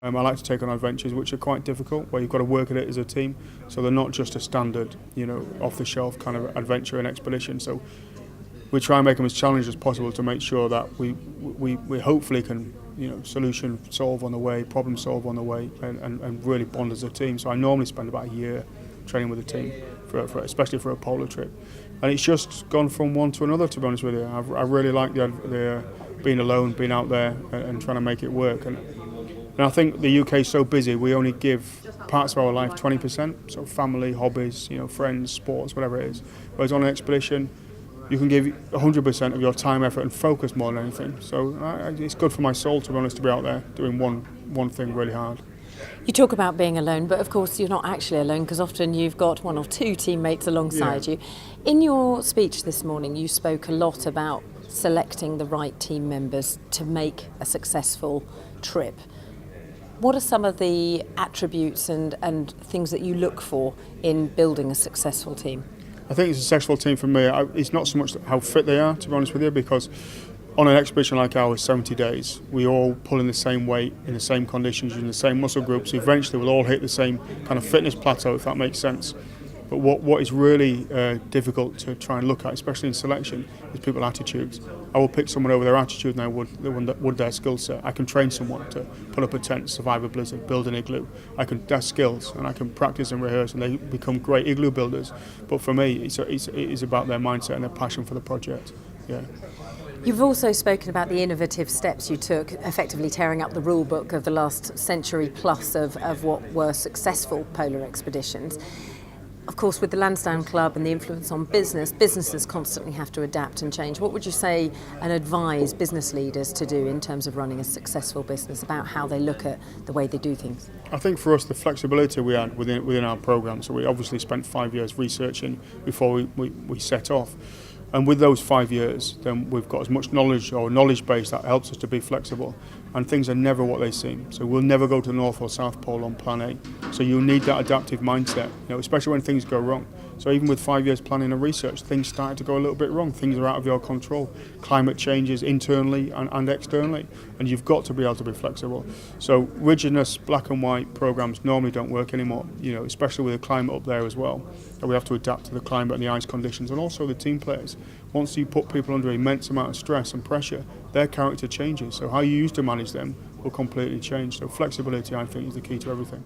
I like to take on adventures which are quite difficult, where you've got to work at it as a team. So they're not just a standard, off-the-shelf kind of adventure and expedition. So we try and make them as challenging as possible to make sure that we hopefully can, solution solve on the way, problem solve on the way, and really bond as a team. So I normally spend about a year training with a team, especially for a polar trip. And it's just gone from one to another, to be honest with you. I really like the being alone, being out there and trying to make it work. And I think the UK is so busy, we only give parts of our life 20%, so family, hobbies, friends, sports, whatever it is. Whereas on an expedition, you can give 100% of your time, effort and focus more than anything. So it's good for my soul, to be honest, to be out there doing one thing really hard. You talk about being alone, but of course you're not actually alone, because often you've got one or two teammates alongside you. In your speech this morning, you spoke a lot about selecting the right team members to make a successful trip. What are some of the attributes and things that you look for in building a successful team? I think it's a successful team for me. It's not so much how fit they are, to be honest with you, because on an expedition like ours, 70 days, we all pull in the same weight, in the same conditions, using the same muscle groups. Eventually, we'll all hit the same kind of fitness plateau, if that makes sense. But what is really difficult to try and look at, especially in selection, is people's attitudes. I will pick someone over their attitude than I would their skill set. I can train someone to put up a tent, survive a blizzard, build an igloo. That's skills, and I can practice and rehearse, and they become great igloo builders. But for me, it is about their mindset and their passion for the project. Yeah. You've also spoken about the innovative steps you took, effectively tearing up the rule book of the last century plus of what were successful polar expeditions. Of course, with the Lansdowne Club and the influence on businesses constantly have to adapt and change. What would you say and advise business leaders to do in terms of running a successful business, about how they look at the way they do things? I think for us, the flexibility we had within our programme, so we obviously spent 5 years researching before we set off. And with those 5 years, then we've got as much knowledge or knowledge base that helps us to be flexible. And things are never what they seem. So we'll never go to the North or South Pole on plan A. So you'll need that adaptive mindset, especially when things go wrong. So even with 5 years planning and research, things started to go a little bit wrong. Things are out of your control. Climate changes internally and externally. And you've got to be able to be flexible. So rigidness, black and white programs normally don't work anymore, especially with the climate up there as well. And we have to adapt to the climate and the ice conditions, and also the team players. Once you put people under immense amount of stress and pressure, their character changes. So how you used to manage them will completely change. So flexibility, I think, is the key to everything.